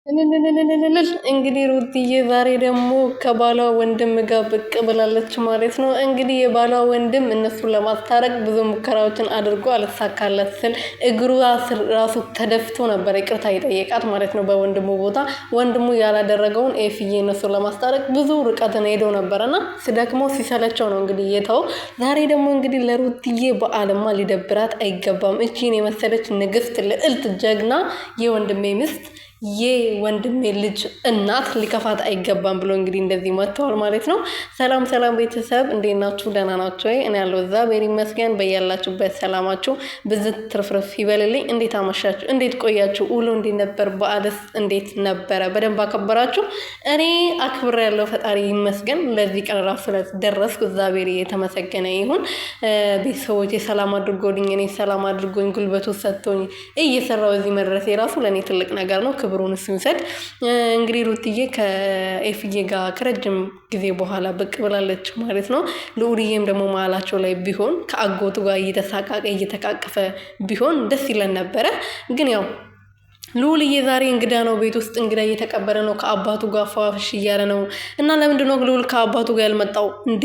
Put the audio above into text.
እንግዲህ ሩትዬ ዛሬ ደግሞ ከባሏ ወንድም ጋር ብቅ ብላለች ማለት ነው። እንግዲህ የባሏ ወንድም እነሱን ለማስታረቅ ብዙ ሙከራዎችን አድርጎ አልተሳካለት ስል እግሩ ራሱ ተደፍቶ ነበር ይቅርታ የጠየቃት ማለት ነው። በወንድሙ ቦታ ወንድሙ ያላደረገውን ኤፍዬ እነሱን ለማስታረቅ ብዙ ርቀትን ሄዶ ነበርና ሲደክመው ሲሰለቸው ነው እንግዲህ የተው። ዛሬ ደግሞ እንግዲህ ለሩትዬ በዓልማ ሊደብራት አይገባም። እቺን የመሰለች ንግስት ልዕልት ጀግና የወንድሜ ሚስት የወንድሜ ልጅ እናት ሊከፋት አይገባም ብሎ እንግዲህ እንደዚህ መጥተዋል ማለት ነው። ሰላም ሰላም ቤተሰብ እንዴት ናችሁ? ደህና ናችሁ ወይ? እኔ ያለው እግዚአብሔር ይመስገን። በያላችሁበት ሰላማችሁ ብዝት ትርፍርፍ ይበልልኝ። እንዴት አመሻችሁ? እንዴት ቆያችሁ? ውሎ እንዴት ነበር? በዓልስ እንዴት ነበረ? በደንብ አከበራችሁ? እኔ አክብሬያለሁ፣ ፈጣሪ ይመስገን። ለዚህ ቀን ራሱ ስለደረስኩ እግዚአብሔር የተመሰገነ ይሁን። ቤተሰቦቼ ሰላም አድርጎልኝ፣ እኔ ሰላም አድርጎኝ፣ ጉልበቱ ሰጥቶኝ እየሰራው እዚህ መድረሴ ራሱ ለእኔ ትልቅ ነገር ነው። ክብሩን እሱ ይውሰድ። እንግዲህ ሩትዬ ከኤፍዬ ጋር ከረጅም ጊዜ በኋላ ብቅ ብላለች ማለት ነው። ልዑልዬም ደግሞ መሀላቸው ላይ ቢሆን ከአጎቱ ጋር እየተሳቃቀ እየተቃቀፈ ቢሆን ደስ ይለን ነበረ። ግን ያው ልዑልዬ ዛሬ እንግዳ ነው፣ ቤት ውስጥ እንግዳ እየተቀበለ ነው፣ ከአባቱ ጋር ፏፍሽ እያለ ነው። እና ለምንድነው ልዑል ከአባቱ ጋር ያልመጣው እንዴ?